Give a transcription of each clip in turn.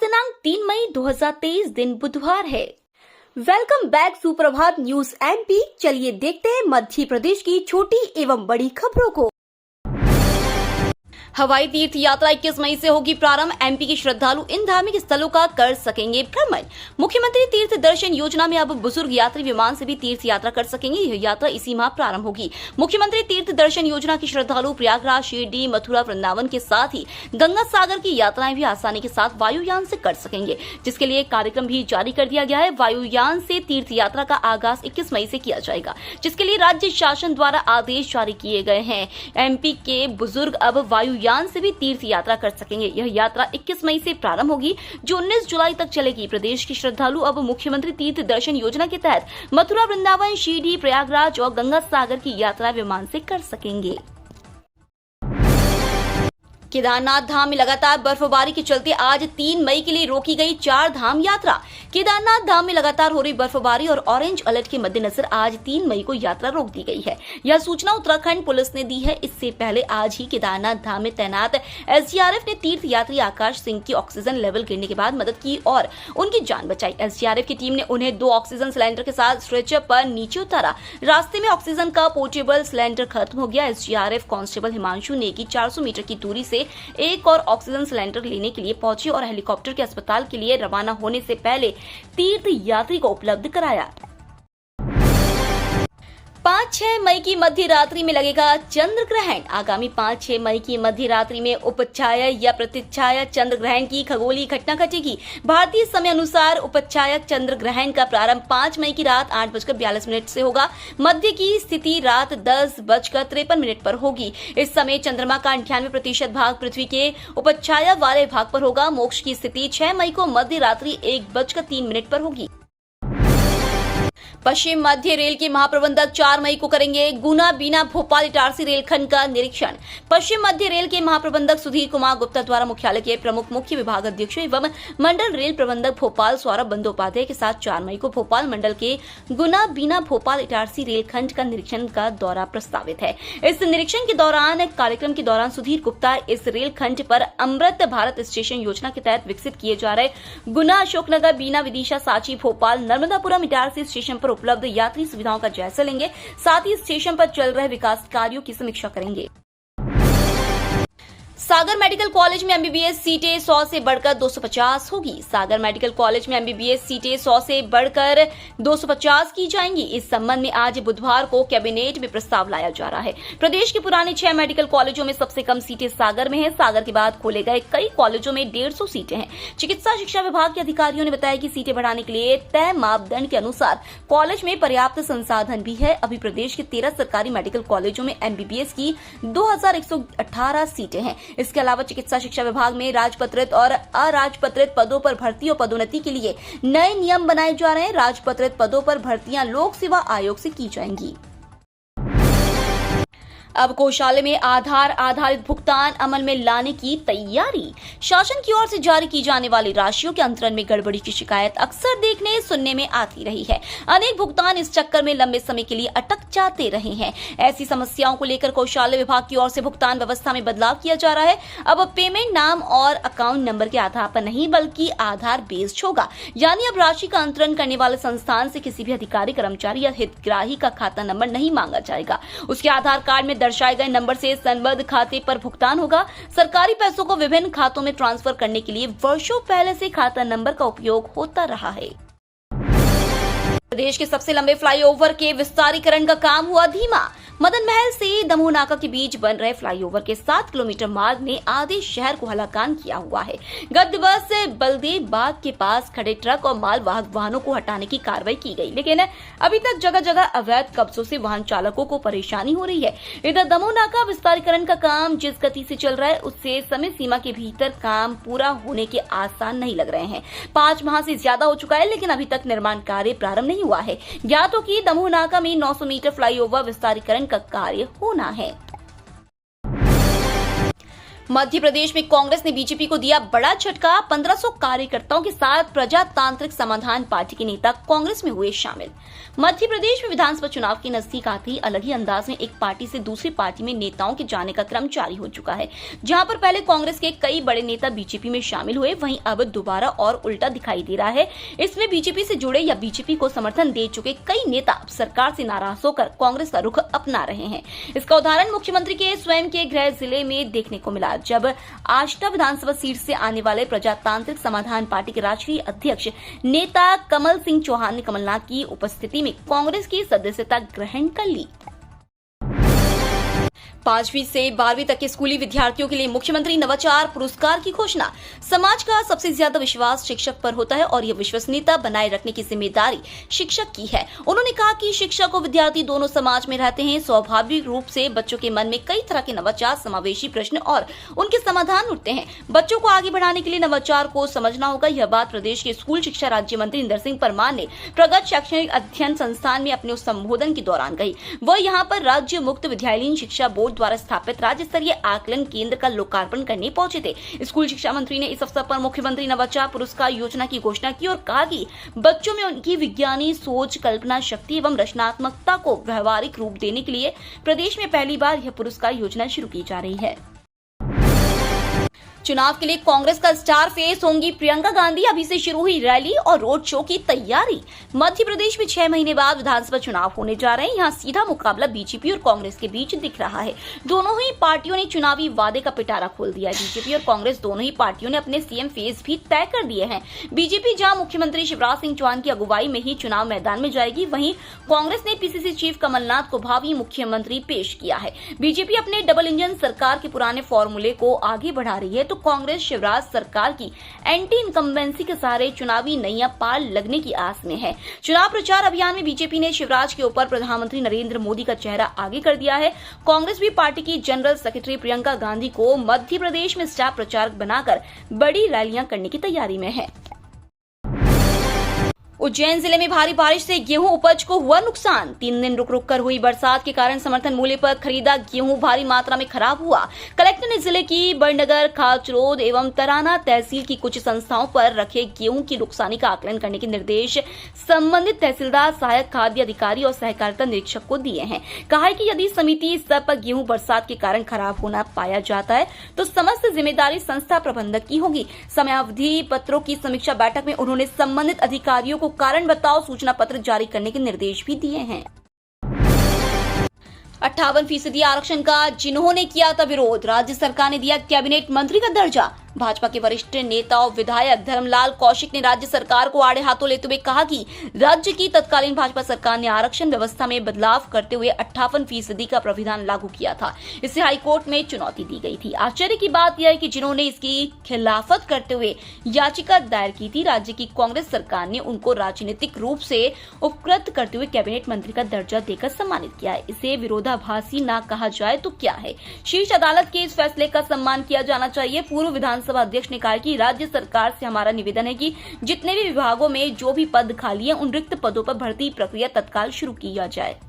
दिनांक 3 मई 2023 दिन बुधवार है। वेलकम बैक सुप्रभात न्यूज एमपी। चलिए देखते हैं मध्य प्रदेश की छोटी एवं बड़ी खबरों को। हवाई तीर्थ यात्रा 21 मई से होगी प्रारंभ। एमपी के श्रद्धालु इन धार्मिक स्थलों का कर सकेंगे भ्रमण। मुख्यमंत्री तीर्थ दर्शन योजना में अब बुजुर्ग यात्री विमान से भी तीर्थ यात्रा कर सकेंगे। यह यात्रा इसी माह प्रारंभ होगी। मुख्यमंत्री तीर्थ दर्शन योजना के श्रद्धालु प्रयागराज, शिरडी, मथुरा, वृंदावन के साथ ही गंगा सागर की यात्राएं भी आसानी के साथ वायुयान से कर सकेंगे, जिसके लिए कार्यक्रम भी जारी कर दिया गया है। वायुयान से तीर्थ यात्रा का आगाज 21 मई से किया जाएगा, जिसके लिए राज्य शासन द्वारा आदेश जारी किए गए हैं। एमपी के बुजुर्ग अब वायुयान से भी तीर्थ यात्रा कर सकेंगे। यह यात्रा 21 मई से प्रारंभ होगी, जो 19 जुलाई तक चलेगी। प्रदेश के श्रद्धालु अब मुख्यमंत्री तीर्थ दर्शन योजना के तहत मथुरा, वृंदावन, शिरडी, प्रयागराज और गंगा सागर की यात्रा विमान से कर सकेंगे। केदारनाथ धाम में लगातार बर्फबारी के चलते आज 3 मई के लिए रोकी गई 4 धाम यात्रा। केदारनाथ धाम में लगातार हो रही बर्फबारी और ऑरेंज अलर्ट के मद्देनजर आज 3 मई को यात्रा रोक दी गई है। यह सूचना उत्तराखंड पुलिस ने दी है। इससे पहले आज ही केदारनाथ धाम में तैनात एसडीआरएफ ने तीर्थ यात्री आकाश सिंह की ऑक्सीजन लेवल गिरने के बाद मदद की और उनकी जान बचाई। एसडीआरएफ की टीम ने उन्हें 2 ऑक्सीजन सिलेंडर के साथ स्ट्रेचर पर नीचे उतारा। रास्ते में ऑक्सीजन का पोर्टेबल सिलेंडर खत्म हो गया। SDRF constable Himanshu Negi 400 metre की दूरी से एक और ऑक्सीजन सिलेंडर लेने के लिए पहुंचे और हेलीकॉप्टर के अस्पताल के लिए रवाना होने से पहले तीर्थ यात्री को उपलब्ध कराया। 5-6 मई की मध्य रात्रि में लगेगा चंद्र ग्रहण। आगामी 5-6 मई की मध्य रात्रि में उपछाया या प्रतिछाया चंद्र ग्रहण की खगोलीय घटना घटेगी। भारतीय समय अनुसार उपछाया चंद्र ग्रहण का प्रारंभ 5 मई की रात 8:42 से होगा। मध्य की स्थिति रात 10:53 पर होगी। इस समय चंद्रमा का 98% भाग पृथ्वी के उपछाया वाले भाग पर होगा। मोक्ष की स्थिति 6 मई को मध्य रात्रि 1:03 पर होगी। पश्चिम मध्य रेल के महाप्रबंधक 4 मई को करेंगे गुना, बीना, भोपाल, इटारसी रेलखंड का निरीक्षण। पश्चिम मध्य रेल के महाप्रबंधक सुधीर कुमार गुप्ता द्वारा मुख्यालय के प्रमुख मुख्य विभाग अध्यक्षों एवं मंडल रेल प्रबंधक भोपाल सौरभ बंदोपाध्याय के साथ 4 मई को भोपाल मंडल के गुना, बीना, भोपाल, इटारसी रेलखंड का निरीक्षण का दौरा प्रस्तावित है। इस निरीक्षण के दौरान कार्यक्रम के दौरान सुधीर गुप्ता इस रेलखंड पर अमृत भारत स्टेशन योजना के तहत विकसित किए जा रहे गुना, अशोकनगर, बीना, विदिशा, सांची, भोपाल, नर्मदापुरम, इटारसी स्टेशन पर उपलब्ध यात्री सुविधाओं का जायजा लेंगे। साथ ही स्टेशन पर चल रहे विकास कार्यों की समीक्षा करेंगे। सागर मेडिकल कॉलेज में एमबीबीएस सीटें 100 से बढ़कर 250 होगी। सागर मेडिकल कॉलेज में एमबीबीएस सीटें 100 से बढ़कर 250 की जाएंगी। इस संबंध में आज बुधवार को कैबिनेट में प्रस्ताव लाया जा रहा है। प्रदेश के पुराने 6 मेडिकल कॉलेजों में सबसे कम सीटें सागर में है। सागर के बाद खोले गए कई कॉलेजों में 150 सीटें हैं। चिकित्सा शिक्षा विभाग के अधिकारियों ने बताया कि सीटें बढ़ाने के लिए तय मापदंड के अनुसार कॉलेज में पर्याप्त संसाधन भी है। अभी प्रदेश के 13 सरकारी मेडिकल कॉलेजों में एमबीबीएस की 2118 सीटें हैं। इसके अलावा चिकित्सा शिक्षा विभाग में राजपत्रित और अराजपत्रित पदों पर भर्ती और पदोन्नति के लिए नए नियम बनाए जा रहे हैं। राजपत्रित पदों पर भर्तियां लोक सेवा आयोग से की जाएंगी। अब कोषालय में आधार आधारित भुगतान अमल में लाने की तैयारी। शासन की ओर से जारी की जाने वाली राशियों के अंतरण में गड़बड़ी की शिकायत अक्सर देखने सुनने में आती रही है। अनेक भुगतान इस चक्कर में लंबे समय के लिए अटक जाते रहे हैं। ऐसी समस्याओं को लेकर कोषालय विभाग की ओर से भुगतान व्यवस्था में बदलाव किया जा रहा है। अब पेमेंट नाम और अकाउंट नंबर के आधार पर नहीं बल्कि आधार बेस्ड होगा। यानी अब राशि का अंतरण करने वाले संस्थान से किसी भी अधिकारी, कर्मचारी या हितग्राही का खाता नंबर नहीं मांगा जाएगा। उसके आधार कार्ड में दर्शाए गए नंबर से संबद्ध खाते पर भुगतान होगा। सरकारी पैसों को विभिन्न खातों में ट्रांसफर करने के लिए वर्षों पहले से खाता नंबर का उपयोग होता रहा है। प्रदेश के सबसे लंबे फ्लाईओवर के विस्तारीकरण का काम हुआ धीमा। मदन महल से दमोह नाका के बीच बन रहे फ्लाईओवर के 7 किलोमीटर मार्ग ने आधे शहर को हलाकान किया हुआ है। गत दिवस बलदेव बाग के पास खड़े ट्रक और मालवाहक वाहनों को हटाने की कार्रवाई की गई, लेकिन अभी तक जगह जगह अवैध कब्जों से वाहन चालकों को परेशानी हो रही है। इधर दमोह नाका विस्तारीकरण का काम जिस गति से चल रहा है उससे समय सीमा के भीतर काम पूरा होने के आसार नहीं लग रहे हैं। 5 माह से ज्यादा हो चुका है, लेकिन अभी तक निर्माण कार्य प्रारंभ नहीं हुआ है। ज्ञात हो कि दमोह नाका में 900 मीटर फ्लाईओवर विस्तारीकरण का कार्य होना है। मध्य प्रदेश में कांग्रेस ने बीजेपी को दिया बड़ा झटका। 1500 कार्यकर्ताओं के साथ प्रजातांत्रिक समाधान पार्टी के नेता कांग्रेस में हुए शामिल। मध्य प्रदेश में विधानसभा चुनाव के नजदीक आते ही अलग ही अंदाज में एक पार्टी से दूसरी पार्टी में नेताओं के जाने का क्रम जारी हो चुका है। जहां पर पहले कांग्रेस के कई बड़े नेता बीजेपी में शामिल हुए, वहीं अब दोबारा और उल्टा दिखाई दे रहा है। इसमें बीजेपी से जुड़े या बीजेपी को समर्थन दे चुके कई नेता सरकार से नाराज होकर कांग्रेस का रुख अपना रहे हैं। इसका उदाहरण मुख्यमंत्री के स्वयं के गृह जिले में देखने को मिला, जब आष्टा विधानसभा सीट से आने वाले प्रजातांत्रिक समाधान पार्टी के राष्ट्रीय अध्यक्ष नेता कमल सिंह चौहान ने कमलनाथ की उपस्थिति में कांग्रेस की सदस्यता ग्रहण कर ली। 5वीं से 12वीं तक के स्कूली विद्यार्थियों के लिए मुख्यमंत्री नवाचार पुरस्कार की घोषणा। समाज का सबसे ज्यादा विश्वास शिक्षक पर होता है और यह विश्वसनीयता बनाए रखने की जिम्मेदारी शिक्षक की है। उन्होंने कहा कि शिक्षक और विद्यार्थी दोनों समाज में रहते हैं। स्वाभाविक रूप से बच्चों के मन में कई तरह के नवाचार, समावेशी प्रश्न और उनके समाधान उठते हैं। बच्चों को आगे बढ़ाने के लिए नवाचार को समझना होगा। यह बात प्रदेश के स्कूल शिक्षा राज्य मंत्री इंदर सिंह परमार ने प्रगत शैक्षणिक अध्ययन संस्थान में अपने संबोधन के दौरान कही। वह यहाँ पर राज्य मुक्त विद्यालयीन शिक्षा बोर्ड द्वारा स्थापित राज्य स्तरीय आकलन केंद्र का लोकार्पण करने पहुंचे थे। स्कूल शिक्षा मंत्री ने इस अवसर पर मुख्यमंत्री नवाचार पुरस्कार योजना की घोषणा की और कहा कि बच्चों में उनकी विज्ञानी सोच, कल्पना शक्ति एवं रचनात्मकता को व्यवहारिक रूप देने के लिए प्रदेश में पहली बार यह पुरस्कार योजना शुरू की जा रही है। चुनाव के लिए कांग्रेस का स्टार फेस होंगी प्रियंका गांधी। अभी से शुरू हुई रैली और रोड शो की तैयारी। मध्य प्रदेश में 6 महीने बाद विधानसभा चुनाव होने जा रहे हैं। यहाँ सीधा मुकाबला बीजेपी और कांग्रेस के बीच दिख रहा है। दोनों ही पार्टियों ने चुनावी वादे का पिटारा खोल दिया है। बीजेपी और कांग्रेस दोनों ही पार्टियों ने अपने सीएम फेस भी तय कर दिए हैं। बीजेपी जहां मुख्यमंत्री शिवराज सिंह चौहान की अगुवाई में ही चुनाव मैदान में जाएगी, वहीं कांग्रेस ने पीसीसी चीफ कमलनाथ को भावी मुख्यमंत्री पेश किया है। बीजेपी अपने डबल इंजन सरकार के पुराने फॉर्मूले को आगे बढ़ा रही है, तो कांग्रेस शिवराज सरकार की एंटी इनकम्बेंसी के सहारे चुनावी नैया पार लगने की आस में है। चुनाव प्रचार अभियान में बीजेपी ने शिवराज के ऊपर प्रधानमंत्री नरेंद्र मोदी का चेहरा आगे कर दिया है। कांग्रेस भी पार्टी की जनरल सेक्रेटरी प्रियंका गांधी को मध्य प्रदेश में स्टार प्रचारक बनाकर बड़ी रैलियां करने की तैयारी में है। उज्जैन जिले में भारी बारिश से गेहूं उपज को हुआ नुकसान। 3 दिन रुक रुक कर हुई बरसात के कारण समर्थन मूल्य पर खरीदा गेहूं भारी मात्रा में खराब हुआ। कलेक्टर ने जिले की बड़नगर, खाचरोद एवं तराना तहसील की कुछ संस्थाओं पर रखे गेहूं की नुकसानी का आकलन करने के निर्देश संबंधित तहसीलदार, सहायक खाद्य अधिकारी और सहकारिता निरीक्षक को दिए हैं। कहा है कि यदि समिति स्तर पर गेहूं बरसात के कारण खराब होना पाया जाता है तो समस्त जिम्मेदारी संस्था प्रबंधक की होगी। समयावधि पत्रों की समीक्षा बैठक में उन्होंने संबंधित अधिकारियों को कारण बताओ सूचना पत्र जारी करने के निर्देश भी दिए हैं। 58% आरक्षण का जिन्होंने किया था विरोध, राज्य सरकार ने दिया कैबिनेट मंत्री का दर्जा। भाजपा के वरिष्ठ नेता और विधायक धर्मलाल कौशिक ने राज्य सरकार को आड़े हाथों लेते हुए कहा कि राज्य की तत्कालीन भाजपा सरकार ने आरक्षण व्यवस्था में बदलाव करते हुए 58% का प्रावधान लागू किया था। इससे हाईकोर्ट में चुनौती दी गई थी। आश्चर्य की बात यह है कि जिन्होंने इसकी खिलाफत करते हुए याचिका दायर की थी, राज्य की कांग्रेस सरकार ने उनको राजनीतिक रूप से उपकृत करते हुए कैबिनेट मंत्री का दर्जा देकर सम्मानित किया है। इसे विरोधाभासी न कहा जाए तो क्या है। शीर्ष अदालत के इस फैसले का सम्मान किया जाना चाहिए। पूर्व विधानसभा अध्यक्ष ने कहा कि राज्य सरकार से हमारा निवेदन है कि जितने भी विभागों में जो भी पद खाली हैं, उन रिक्त पदों पर भर्ती प्रक्रिया तत्काल शुरू की जाए।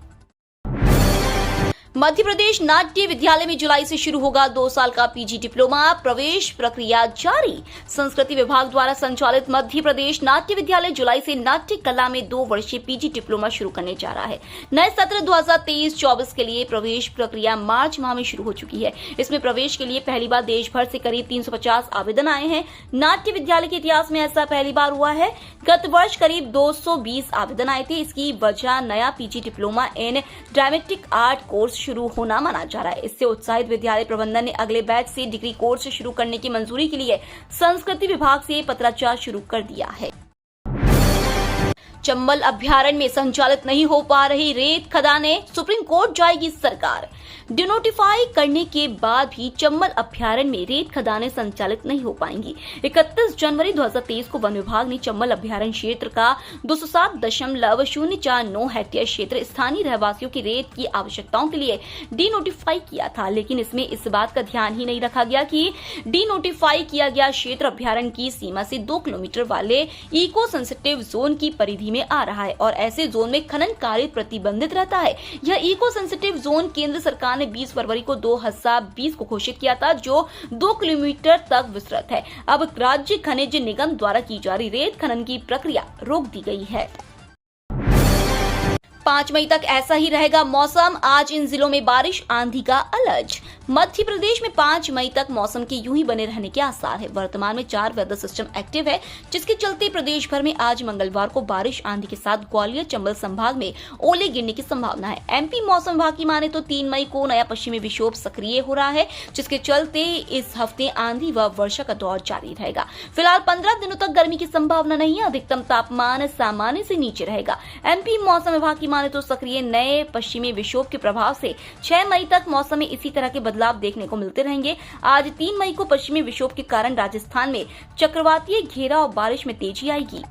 मध्य प्रदेश नाट्य विद्यालय में जुलाई से शुरू होगा 2 साल का पीजी डिप्लोमा, प्रवेश प्रक्रिया जारी। संस्कृति विभाग द्वारा संचालित मध्य प्रदेश नाट्य विद्यालय जुलाई से नाट्य कला में 2 वर्षीय पीजी डिप्लोमा शुरू करने जा रहा है। नए सत्र 2023-24 के लिए प्रवेश प्रक्रिया मार्च माह में शुरू हो चुकी है। इसमें प्रवेश के लिए पहली बार देश भर से करीब 350 आवेदन आए हैं। नाट्य विद्यालय के इतिहास में ऐसा पहली बार हुआ है। गत वर्ष करीब 220 आवेदन आए थे। इसकी वजह नया PG diploma in dramatic art course शुरू होना माना जा रहा है। इससे उत्साहित विद्यालय प्रबंधन ने अगले बैच से डिग्री कोर्स शुरू करने की मंजूरी के लिए संस्कृति विभाग से पत्राचार शुरू कर दिया है। चंबल अभ्यारण्य में संचालित नहीं हो पा रही रेत खदानें, सुप्रीम कोर्ट जाएगी सरकार। डिनोटिफाई करने के बाद भी चंबल अभ्यारण्य में रेत खदानें संचालित नहीं हो पाएंगी। 31 जनवरी 2023 को वन विभाग ने चंबल अभ्यारण्य क्षेत्र का 207.049 हेक्टेयर क्षेत्र स्थानीय रहवासियों की रेत की आवश्यकताओं के लिए डिनोटिफाई किया था, लेकिन इसमें इस बात का ध्यान ही नहीं रखा गया कि डिनोटिफाई किया गया क्षेत्र अभ्यारण्य की सीमा से 2 किलोमीटर वाले इको सेंसिटिव जोन की परिधि में में आ रहा है और ऐसे जोन में खनन कार्य प्रतिबंधित रहता है। यह इको सेंसिटिव जोन केंद्र सरकार ने 20 फरवरी को 2020 को घोषित किया था, जो 2 किलोमीटर तक विस्तृत है। अब राज्य खनिज निगम द्वारा की जा रही रेत खनन की प्रक्रिया रोक दी गई है। 5 मई तक ऐसा ही रहेगा मौसम। आज इन जिलों में बारिश आंधी का अलर्ट। मध्य प्रदेश में 5 मई तक मौसम के यूं ही बने रहने के आसार है। वर्तमान में 4 वेदर सिस्टम एक्टिव है, जिसके चलते प्रदेश भर में आज मंगलवार को बारिश आंधी के साथ ग्वालियर चंबल संभाग में ओले गिरने की संभावना है। एमपी मौसम विभाग की माने तो 3 मई को नया पश्चिमी विक्षोभ सक्रिय हो रहा है, जिसके चलते इस हफ्ते आंधी व वर्षा का दौर जारी रहेगा। फिलहाल 15 दिनों तक गर्मी की संभावना नहीं है। अधिकतम तापमान सामान्य से नीचे रहेगा। एमपी मौसम विभाग की माने तो सक्रिय नए पश्चिमी विक्षोभ के प्रभाव से 6 मई तक मौसम में इसी तरह के बदलाव देखने को मिलते रहेंगे। आज 3 मई को पश्चिमी विक्षोभ के कारण राजस्थान में चक्रवातीय घेरा और बारिश में तेजी आएगी।